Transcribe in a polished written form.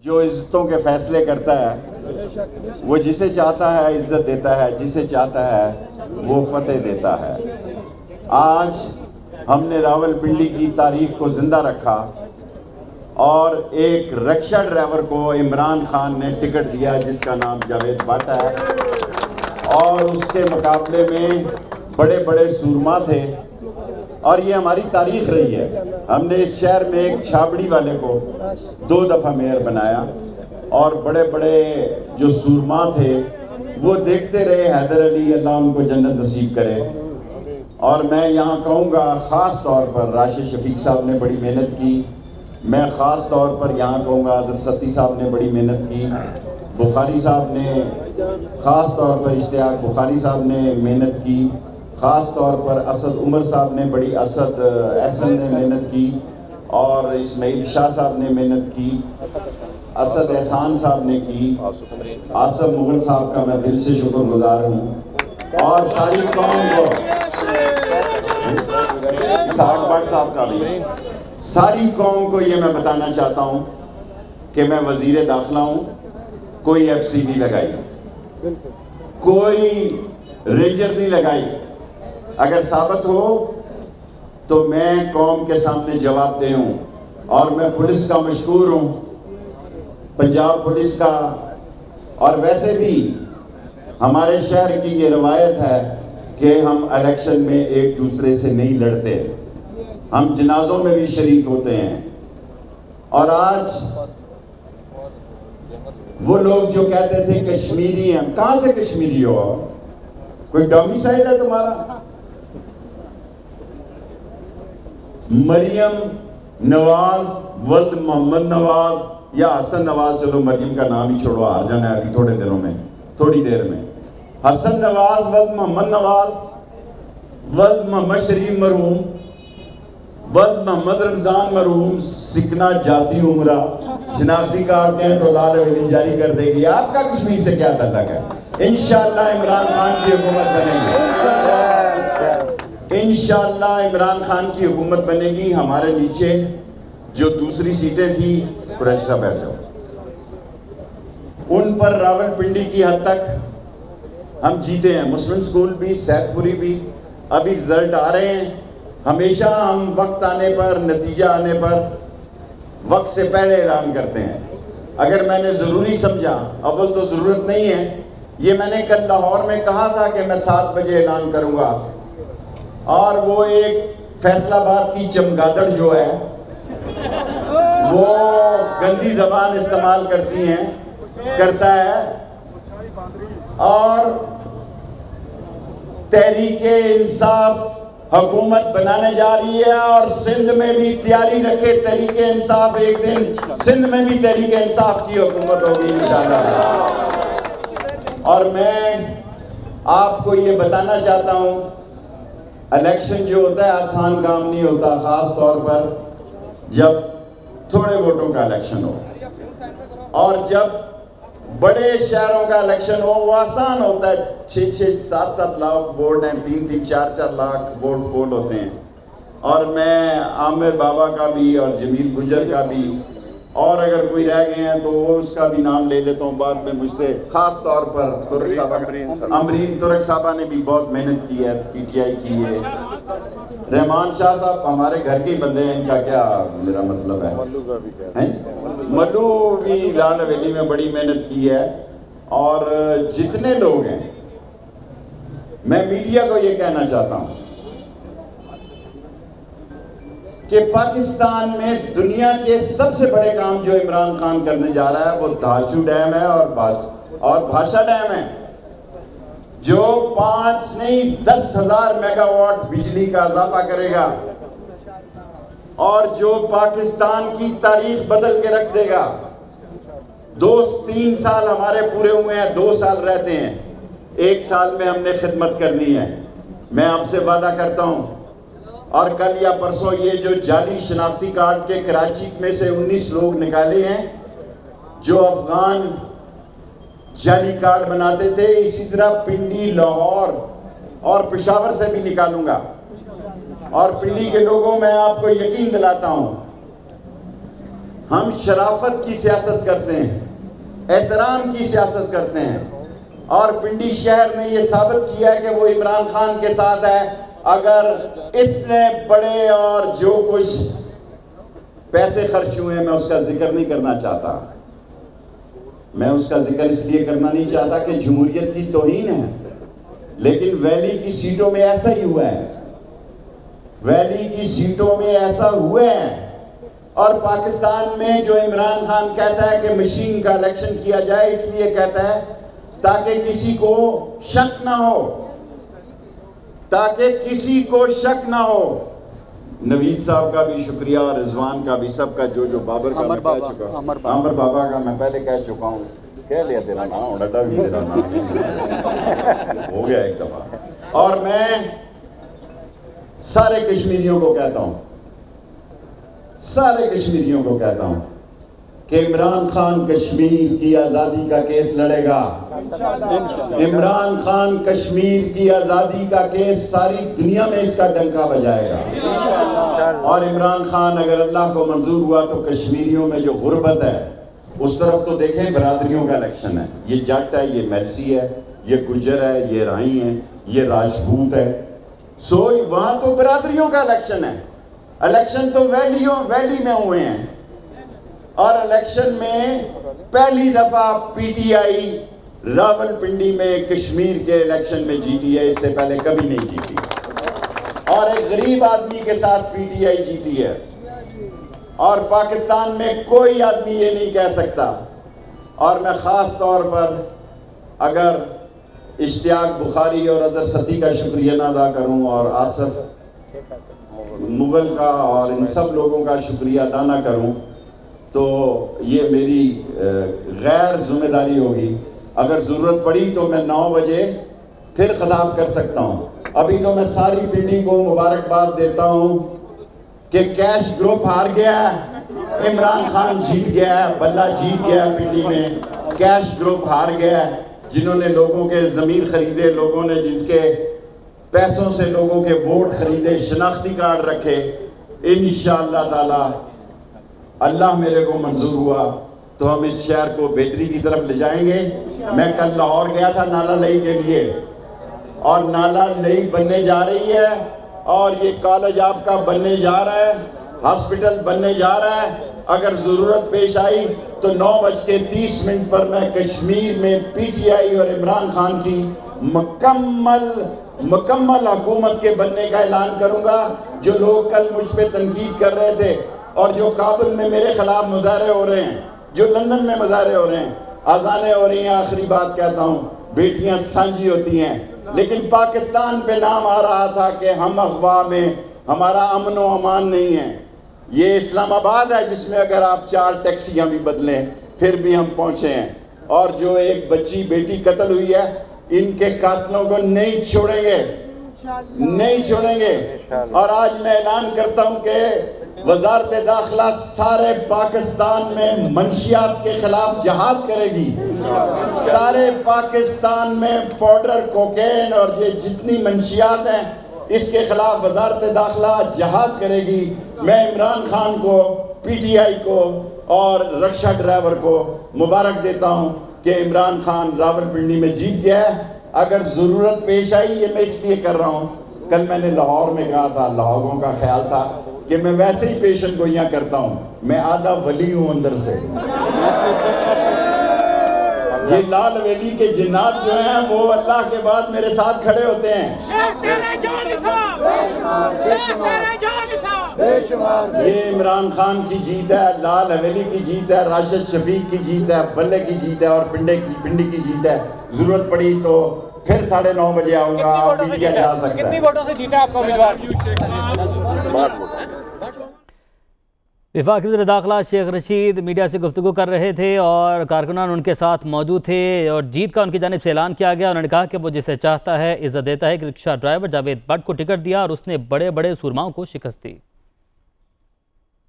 جو عزتوں کے فیصلے کرتا ہے وہ جسے چاہتا ہے عزت دیتا ہے، جسے چاہتا ہے وہ فتح دیتا ہے۔ آج ہم نے راولپنڈی کی تاریخ کو زندہ رکھا اور ایک رکشہ ڈرائیور کو عمران خان نے ٹکٹ دیا جس کا نام جاوید بٹ ہے، اور اس کے مقابلے میں بڑے بڑے سورما تھے، اور یہ ہماری تاریخ رہی ہے۔ ہم نے اس شہر میں ایک چھابڑی والے کو 2 دفعہ میئر بنایا، اور بڑے بڑے جو سورما تھے وہ دیکھتے رہے۔ حیدر علی اللہ ان کو جنت نصیب کرے۔ اور میں یہاں کہوں گا خاص طور پر راشد شفیق صاحب نے بڑی محنت کی، میں خاص طور پر یہاں کہوں گا حضرت ستی صاحب نے بڑی محنت کی، بخاری صاحب نے خاص طور پر اشتیاق بخاری صاحب نے محنت کی، خاص طور پر اسد عمر صاحب نے بڑی اسد احسن نے محنت کی، اور اسماعیل شاہ صاحب نے محنت کی، اسد احسان صاحب نے کی، آصف مغل صاحب کا میں دل سے شکر گزار ہوں، اور ساری قوم کو، اسحاق بٹ صاحب کا بھی، ساری قوم کو یہ میں بتانا چاہتا ہوں کہ میں وزیر داخلہ ہوں، کوئی ایف سی نہیں لگائی، کوئی رینجر نہیں لگائی۔ اگر ثابت ہو تو میں قوم کے سامنے جواب دے ہوں، اور میں پولیس کا مشکور ہوں، پنجاب پولیس کا۔ اور ویسے بھی ہمارے شہر کی یہ روایت ہے کہ ہم الیکشن میں ایک دوسرے سے نہیں لڑتے، ہم جنازوں میں بھی شریک ہوتے ہیں۔ اور آج وہ لوگ جو کہتے تھے کشمیری ہیں، کہاں سے کشمیری ہو؟ کوئی ڈومیسائل ہے تمہارا؟ مریم نواز ولد محمد نواز یا حسن نواز، چلو مریم کا نام ہی چھوڑو، آ جانا ہے ابھی تھوڑے دنوں میں، تھوڑی دیر میں۔ حسن نواز ولد محمد نواز، ولد محمد شریف مرحوم، ولد محمد رمضان مرحوم، سکنا جاتی عمرہ، شناختی کارڈ کہیں تو لال حویلی جاری کر دے گی۔ آپ کا کشمیر سے کیا تعلق ہے؟ انشاءاللہ عمران خان کی حکومت بنے گی، انشاءاللہ عمران خان کی حکومت بنے گی۔ ہمارے نیچے جو دوسری سیٹیں تھی، قریشی صاحب بیٹھ جاؤ، ان پر راولپنڈی کی حد تک ہم جیتے ہیں، مسلم سکول بھی، سید پوری بھی، ابھی رزلٹ آ رہے ہیں۔ ہمیشہ ہم وقت آنے پر، نتیجہ آنے پر وقت سے پہلے اعلان کرتے ہیں۔ اگر میں نے ضروری سمجھا، اول تو ضرورت نہیں ہے، یہ میں نے کل لاہور میں کہا تھا کہ میں 7 بجے اعلان کروں گا، اور وہ ایک فیصل آباد کی چمگادڑ جو ہے وہ گندی زبان استعمال کرتا ہے، اور تحریک انصاف حکومت بنانے جا رہی ہے، اور سندھ میں بھی تیاری رکھے تحریک انصاف، ایک دن سندھ میں بھی تحریک انصاف کی حکومت ہوگی انشاءاللہ۔ اور میں آپ کو یہ بتانا چاہتا ہوں، الیکشن جو ہوتا ہے آسان کام نہیں ہوتا، خاص طور پر جب تھوڑے ووٹوں کا الیکشن ہو، اور جب بڑے شہروں کا الیکشن ہو وہ آسان ہوتا ہے۔ 6-6 7-7 لاکھ ووٹ ہیں، 3-3 4-4 لاکھ ووٹ پول ہوتے ہیں۔ اور میں عامر بابا کا بھی اور جمیل گجر کا بھی، اور اگر کوئی رہ گئے ہیں تو وہ اس کا بھی نام لے لیتا ہوں بعد میں، مجھ سے خاص طور پر ترک صاحبہ، امرین ترک صاحبہ نے بھی بہت محنت کی ہے، پی ٹی آئی کی ہے۔ رحمان شاہ صاحب ہمارے گھر کے بندے ہیں، ان کا کیا میرا مطلب ہے، ملو بھی لال حویلی میں بڑی محنت کی ہے۔ اور جتنے لوگ ہیں، میں میڈیا کو یہ کہنا چاہتا ہوں کہ پاکستان میں دنیا کے سب سے بڑے کام جو عمران خان کرنے جا رہا ہے وہ دھاچو ڈیم ہے اور بھاشا ڈیم ہے، جو 5 نہیں 10,000 میگا واٹ بجلی کا اضافہ کرے گا، اور جو پاکستان کی تاریخ بدل کے رکھ دے گا۔ 3 سال ہمارے پورے ہوئے ہیں، 2 سال رہتے ہیں، 1 سال میں ہم نے خدمت کرنی ہے۔ میں آپ سے وعدہ کرتا ہوں، اور کل یا پرسوں یہ جو جعلی شناختی کارڈ کے کراچی میں سے 19 لوگ نکالے ہیں جو افغان جعلی کارڈ بناتے تھے، اسی طرح پنڈی، لاہور اور پشاور سے بھی نکالوں گا۔ اور پنڈی کے لوگوں میں آپ کو یقین دلاتا ہوں ہم شرافت کی سیاست کرتے ہیں, احترام کی سیاست کرتے ہیں, اور پنڈی شہر نے یہ ثابت کیا ہے کہ وہ عمران خان کے ساتھ ہے. اگر اتنے بڑے اور جو کچھ پیسے خرچ ہوئے ہیں, میں اس کا ذکر نہیں کرنا چاہتا, میں اس کا ذکر اس لیے کرنا نہیں چاہتا کہ جمہوریت کی توہین ہے, لیکن ویلی کی سیٹوں میں ایسا ہی ہوا ہے, ویلی کی سیٹوں میں ایسا ہوا ہے. اور پاکستان میں جو عمران خان کہتا ہے کہ مشین کا الیکشن کیا جائے, اس لیے کہتا ہے تاکہ کسی کو شک نہ ہو, تاکہ کسی کو شک نہ ہو. نوید صاحب کا بھی شکریہ, اور رضوان کا بھی, سب کا. جو بابر کا میں کہہ چکا ہوں, عمر بابا کا میں پہلے کہہ چکا ہوں, کہہ لیا تیرا نام, ڈڈا بھی تیرا نام ہو گیا ایک دفعہ. اور میں سارے کشمیریوں کو کہتا ہوں, سارے کشمیریوں کو کہتا ہوں کہ عمران خان کشمیر کی آزادی کا کیس لڑے گا. عمران خان کشمیر کی آزادی کا کیس ساری دنیا میں اس کا ڈنکا بجائے گا. اور عمران خان اگر اللہ کو منظور ہوا تو کشمیریوں میں جو غربت ہے, اس طرف تو دیکھیں برادریوں کا الیکشن ہے, یہ جٹ ہے, یہ میلسی ہے, یہ گجر ہے, یہ رائی ہے, یہ راجپوت ہے. سو وہاں تو برادریوں کا الیکشن ہے. الیکشن تو ویلی میں ہوئے ہیں, اور الیکشن میں پہلی دفعہ P T I Rawal Pindi میں کشمیر کے الیکشن میں جیتی ہے, اس سے پہلے کبھی نہیں جیتی, اور ایک غریب آدمی کے ساتھ پی ٹی آئی جیتی ہے. اور پاکستان میں کوئی آدمی یہ نہیں کہہ سکتا. اور میں خاص طور پر اگر اشتیاق بخاری اور اظہر ستی کا شکریہ نہ ادا کروں, اور آصف مغل کا اور ان سب لوگوں کا شکریہ ادا نہ کروں, تو یہ میری غیر ذمہ داری ہوگی. اگر ضرورت پڑی تو میں 9 بجے پھر خطاب کر سکتا ہوں. ابھی تو میں ساری پنڈی کو مبارکباد دیتا ہوں کہ کیش گروپ ہار گیا ہے, عمران خان جیت گیا ہے, بلہ جیت گیا ہے پنڈی میں, کیش گروپ ہار گیا ہے. جنہوں نے لوگوں کے ضمیر خریدے, لوگوں نے جس کے پیسوں سے لوگوں کے ووٹ خریدے, شناختی کارڈ رکھے, انشاءاللہ تعالی اللہ میرے کو منظور ہوا تو ہم اس شہر کو بہتری کی طرف لے جائیں گے. میں کل لاہور گیا تھا نالا لئی کے لیے, اور نالا لئی بننے جا رہی ہے, اور یہ کالج آپ کا بننے جا رہا ہے, ہاسپٹل بننے جا رہا ہے. اگر ضرورت پیش آئی تو 9:30 پر میں کشمیر میں پی ٹی آئی اور عمران خان کی مکمل حکومت کے بننے کا اعلان کروں گا. جو لوگ کل مجھ پہ تنقید کر رہے تھے, اور جو کابل میں میرے خلاف مظاہرے ہو رہے ہیں, جو لندن میں مظاہرے ہو رہے ہیں, آزانیں ہو رہی ہیں, آخری بات کہتا ہوں, بیٹیاں سانجھی ہوتی ہیں, لیکن پاکستان پہ نام آ رہا تھا کہ ہم اغوا میں ہمارا امن و امان نہیں ہے. یہ اسلام آباد ہے جس میں اگر آپ 4 ٹیکسیاں بھی بدلیں پھر بھی ہم پہنچے ہیں. اور جو ایک بچی بیٹی قتل ہوئی ہے, ان کے قاتلوں کو نہیں چھوڑیں گے, نہیں چھوڑیں گے. اور آج میں اعلان کرتا ہوں کہ وزارت داخلہ سارے پاکستان میں منشیات کے خلاف جہاد کرے گی. سارے پاکستان میں پاؤڈر, کوکین اور یہ جتنی منشیات ہیں, اس کے خلاف وزارت داخلہ جہاد کرے گی. میں عمران خان کو, پی ٹی آئی کو اور رکشہ ڈرائیور کو مبارک دیتا ہوں کہ عمران خان راول پنڈی میں جیت گیا ہے. اگر ضرورت پیش آئی, یہ میں اس لیے کر رہا ہوں, کل میں نے لاہور میں کہا تھا, لاہوروں کا خیال تھا کہ میں ویسے ہی پیشن گوئیاں کرتا ہوں, میں آدھا ولی ہوں اندر سے. یہ لال ویلی کے جنات جو ہیں وہ اللہ کے بعد میرے ساتھ کھڑے ہوتے ہیں. یہ عمران خان کی جیت ہے, لال حویلی کی جیت ہے, راشد شفیق کی جیت ہے, بلے کی جیت ہے, اور پنڈی کی جیت ہے. ضرورت پڑی تو پھر 9:30 بجے آؤں گا, آپ میڈیا جا سکتا ہے. کتنی ووٹوں سے جیتا آپ کا امیدوار؟ وفاقی وزیر داخلہ شیخ رشید میڈیا سے گفتگو کر رہے تھے, اور کارکنان ان کے ساتھ موجود تھے, اور جیت کا ان کی جانب سے اعلان کیا گیا. انہوں نے کہا کہ وہ جسے چاہتا ہے عزت دیتا ہے. کہ رکشہ ڈرائیور جاوید بٹ کو ٹکٹ دیا اور اس نے بڑے بڑے سورماؤں کو شکست دی.